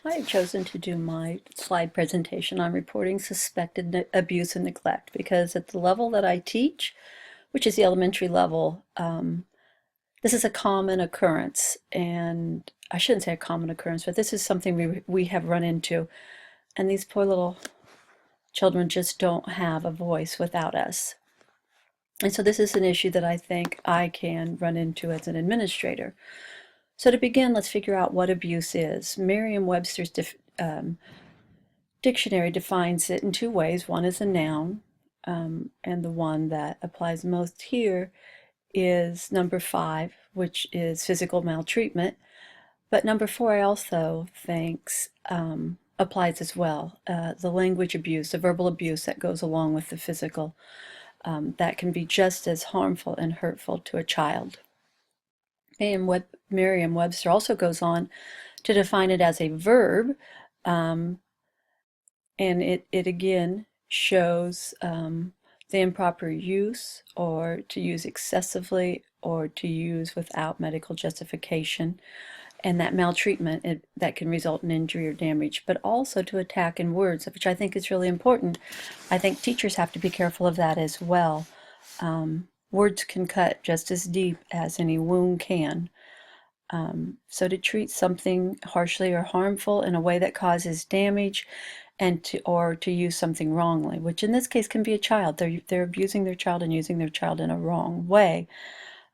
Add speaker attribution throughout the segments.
Speaker 1: I have chosen to do my slide presentation on reporting suspected abuse and neglect because at the level that I teach, which is the elementary level, this is a common occurrence. And I shouldn't say a common occurrence, but this is something we have run into. And these poor little children just don't have a voice without us. And so this is an issue that I think I can run into as an administrator. So to begin, let's figure out what abuse is. Merriam-Webster's dictionary defines it in two ways. One is a noun, and the one that applies most here is number 5, which is physical maltreatment. But number 4, I also think applies as well. The language abuse, the verbal abuse that goes along with the physical, that can be just as harmful and hurtful to a child. Merriam-Webster also goes on to define it as a verb, and it again shows the improper use, or to use excessively, or to use without medical justification, and that maltreatment that can result in injury or damage, but also to attack in words, which I think is really important. I think teachers have to be careful of that as well. Words can cut just as deep as any wound can. So to treat something harshly or harmful in a way that causes damage, or to use something wrongly, which in this case can be a child. They're abusing their child and using their child in a wrong way.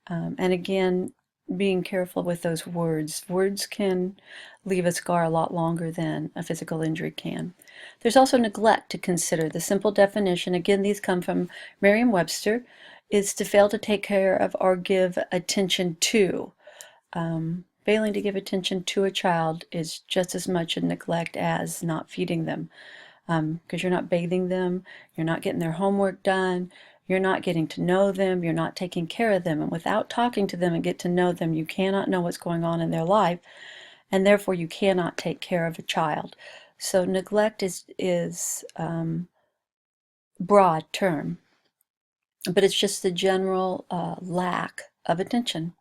Speaker 1: And again, being careful with those words. Words can leave a scar a lot longer than a physical injury can. There's also neglect to consider. The simple definition, again, these come from Merriam-Webster, is to fail to take care of or give attention to. Failing to give attention to a child is just as much a neglect as not feeding them, because you're not bathing them, you're not getting their homework done, you're not getting to know them, you're not taking care of them. And without talking to them and get to know them, you cannot know what's going on in their life, and therefore you cannot take care of a child. So neglect is broad term, but it's just the general lack of attention.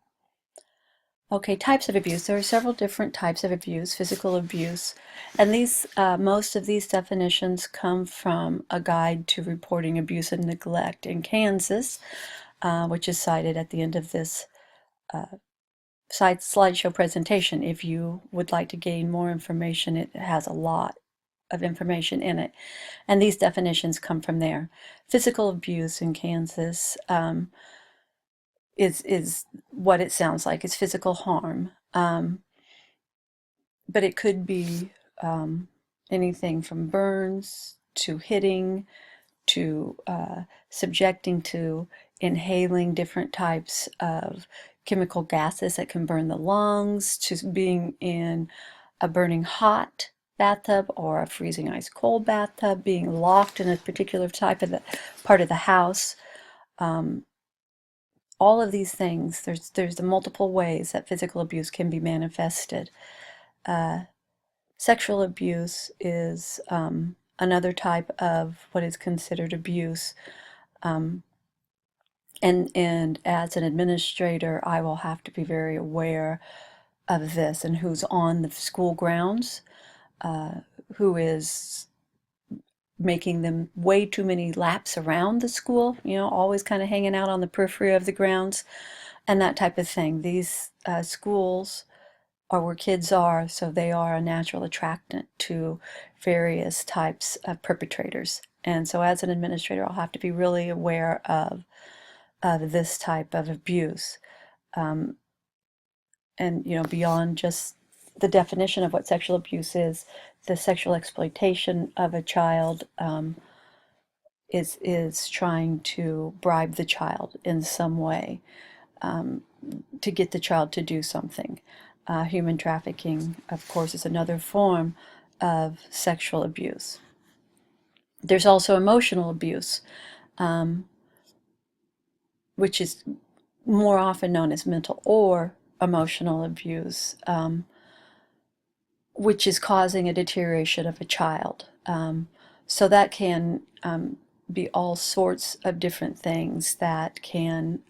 Speaker 1: Okay, types of abuse. There are several different types of abuse, physical abuse, and most of these definitions come from a guide to reporting abuse and neglect in Kansas, which is cited at the end of this slideshow presentation. If you would like to gain more information, it has a lot of information in it, and these definitions come from there. Physical abuse in Kansas is what it sounds like. It's physical harm, but it could be anything from burns to hitting to subjecting to inhaling different types of chemical gases that can burn the lungs, to being in a burning hot bathtub or a freezing ice cold bathtub, being locked in a particular type of part of the house. All of these things, there's the multiple ways that physical abuse can be manifested. Sexual abuse is another type of what is considered abuse. And as an administrator, I will have to be very aware of this and who's on the school grounds, who is making them way too many laps around the school, always kind of hanging out on the periphery of the grounds, and that type of thing. These schools are where kids are, so they are a natural attractant to various types of perpetrators. And so as an administrator, I'll have to be really aware of this type of abuse. And beyond just the definition of what sexual abuse is, the sexual exploitation of a child is trying to bribe the child in some way to get the child to do something. Human trafficking, of course, is another form of sexual abuse. There's also emotional abuse, which is more often known as mental or emotional abuse, which is causing a deterioration of a child. So that can be all sorts of different things that can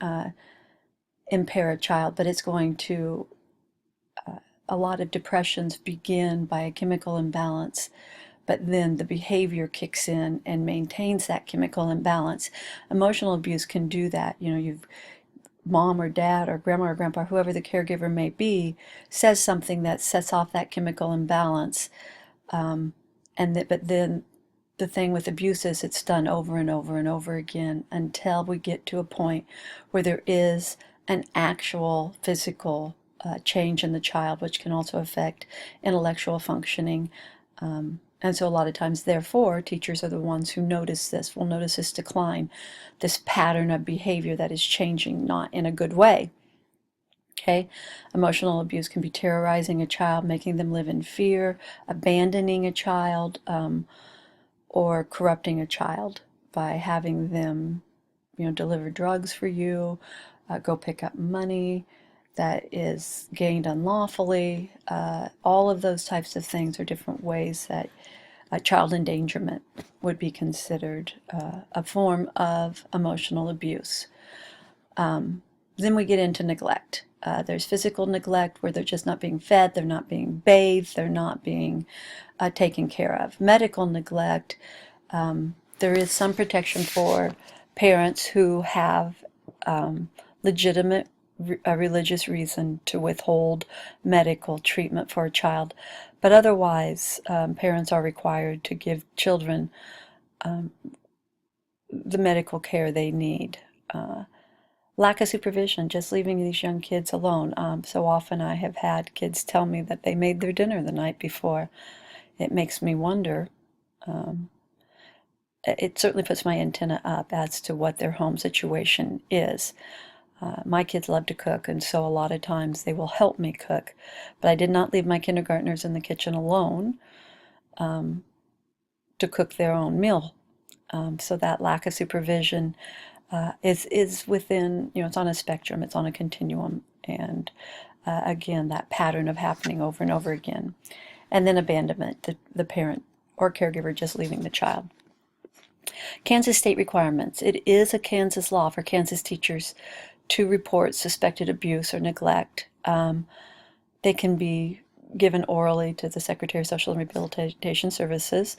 Speaker 1: impair a child, but it's going to a lot of depressions begin by a chemical imbalance, but then the behavior kicks in and maintains that chemical imbalance. Emotional abuse can do that. You know, you've mom or dad or grandma or grandpa, whoever the caregiver may be, says something that sets off that chemical imbalance. But then the thing with abuse is it's done over and over and over again until we get to a point where there is an actual physical change in the child, which can also affect intellectual functioning. And so a lot of times, therefore, teachers are the ones who notice this, will notice this decline, this pattern of behavior that is changing, not in a good way. Okay, emotional abuse can be terrorizing a child, making them live in fear, abandoning a child, or corrupting a child by having them, deliver drugs for you, go pick up money that is gained unlawfully. All of those types of things are different ways that child endangerment would be considered a form of emotional abuse. Then we get into neglect. There's physical neglect where they're just not being fed, they're not being bathed, they're not being taken care of. Medical neglect, there is some protection for parents who have legitimate religious reason to withhold medical treatment for a child. But otherwise, parents are required to give children the medical care they need. Lack of supervision, just leaving these young kids alone. So often I have had kids tell me that they made their dinner the night before. It makes me wonder. It certainly puts my antenna up as to what their home situation is. My kids love to cook, and so a lot of times they will help me cook. But I did not leave my kindergartners in the kitchen alone to cook their own meal. So that lack of supervision is within, it's on a spectrum, it's on a continuum, and again, that pattern of happening over and over again. And then abandonment, the parent or caregiver just leaving the child. Kansas state requirements. It is a Kansas law for Kansas teachers to report suspected abuse or neglect. They can be given orally to the Secretary of Social and Rehabilitation Services,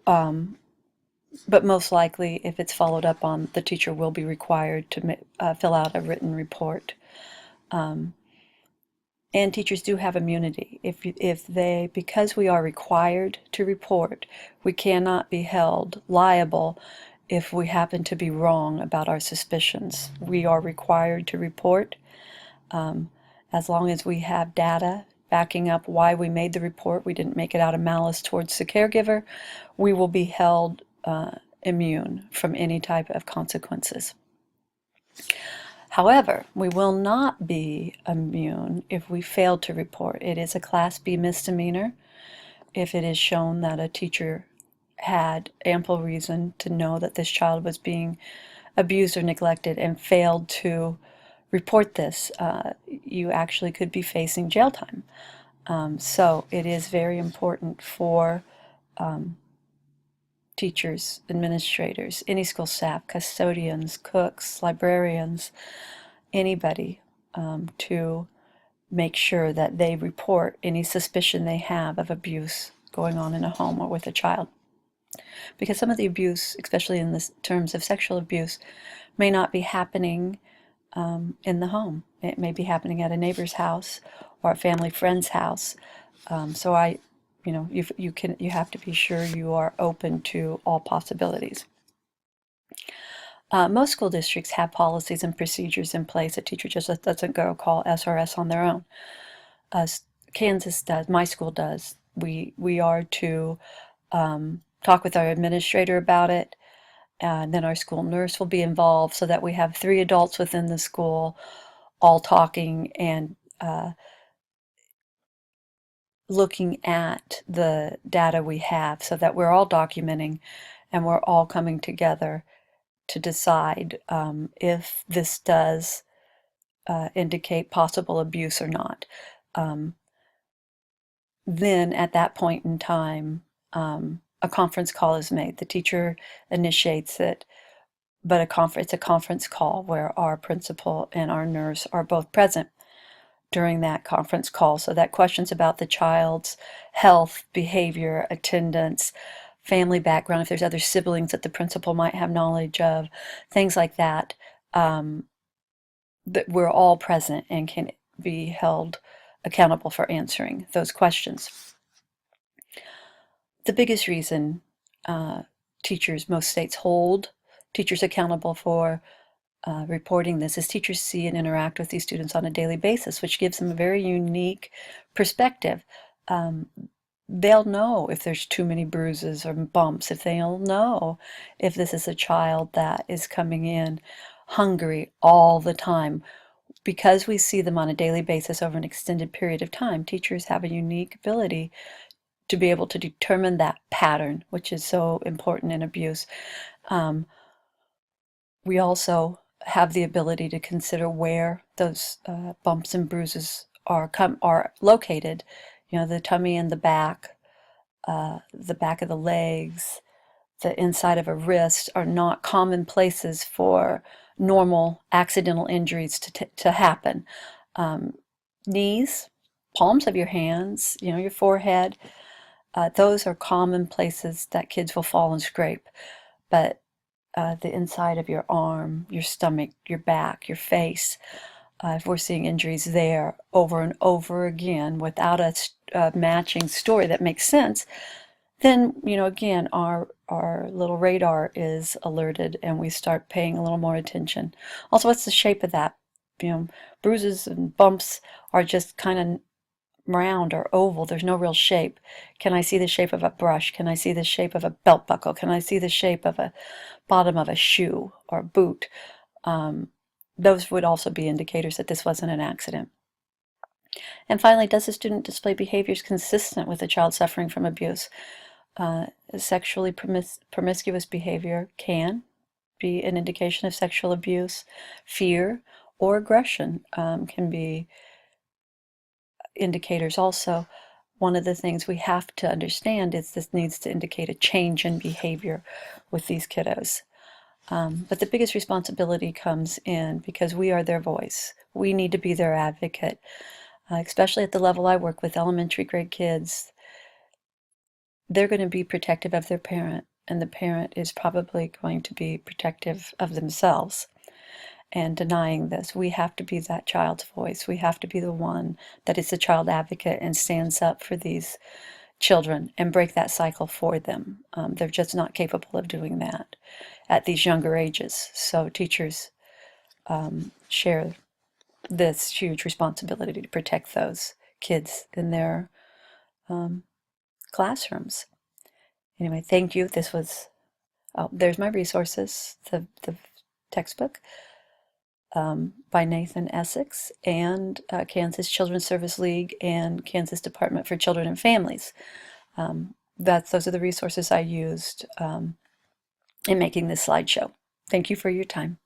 Speaker 1: but most likely, if it's followed up on, the teacher will be required to fill out a written report. And teachers do have immunity. Because we are required to report, we cannot be held liable if we happen to be wrong about our suspicions. We are required to report. As long as we have data backing up why we made the report, we didn't make it out of malice towards the caregiver, we will be held immune from any type of consequences. However, we will not be immune if we fail to report. It is a Class B misdemeanor if it is shown that a teacher had ample reason to know that this child was being abused or neglected and failed to report this. You actually could be facing jail time. So it is very important for teachers, administrators, any school staff, custodians, cooks, librarians, anybody, to make sure that they report any suspicion they have of abuse going on in a home or with a child. Because some of the abuse, especially in the terms of sexual abuse, may not be happening in the home. It may be happening at a neighbor's house or a family friend's house. So you have to be sure you are open to all possibilities. Most school districts have policies and procedures in place. A teacher just doesn't go call SRS on their own. Kansas does, my school does. We are to talk with our administrator about it, and then our school nurse will be involved so that we have 3 adults within the school all talking and looking at the data we have so that we're all documenting and we're all coming together to decide if this does indicate possible abuse or not. Then at that point in time, a conference call is made. The teacher initiates it, but it's a conference call where our principal and our nurse are both present. during that conference call. So that questions about the child's health, behavior, attendance, family background, if there's other siblings that the principal might have knowledge of, things like that, that we're all present and can be held accountable for answering those questions. The biggest reason most states hold teachers accountable for reporting this is teachers see and interact with these students on a daily basis, which gives them a very unique perspective. They'll know if there's too many bruises or bumps, if they'll know if this is a child that is coming in hungry all the time. Because we see them on a daily basis over an extended period of time, teachers have a unique ability to be able to determine that pattern, which is so important in abuse. We also have the ability to consider where those bumps and bruises are located. You know, the tummy and the back of the legs, the inside of a wrist are not common places for normal accidental injuries to happen. Knees, palms of your hands, you know, your forehead, those are common places that kids will fall and scrape. But the inside of your arm, your stomach, your back, your face, if we're seeing injuries there over and over again without a matching story that makes sense, then, you know, again, our little radar is alerted and we start paying a little more attention. Also, what's the shape of that? You know, bruises and bumps are just kind of round or oval. There's no real shape. Can I see the shape of a brush? Can I see the shape of a belt buckle? Can I see the shape of a bottom of a shoe or boot? Those would also be indicators that this wasn't an accident. And finally, does the student display behaviors consistent with a child suffering from abuse? Sexually promiscuous behavior can be an indication of sexual abuse. Fear or aggression can be indicators also. One of the things we have to understand is this needs to indicate a change in behavior with these kiddos. But the biggest responsibility comes in because we are their voice. We need to be their advocate, especially at the level I work with, elementary grade kids. They're going to be protective of their parent, and the parent is probably going to be protective of themselves. And denying this, we have to be that child's voice. We have to be the one that is the child advocate and stands up for these children and break that cycle for them. They're just not capable of doing that at these younger ages. So teachers share this huge responsibility to protect those kids in their classrooms. Anyway, thank you. This was, there's my resources, the textbook by Nathan Essex and Kansas Children's Service League and Kansas Department for Children and Families. Those are the resources I used in making this slideshow. Thank you for your time.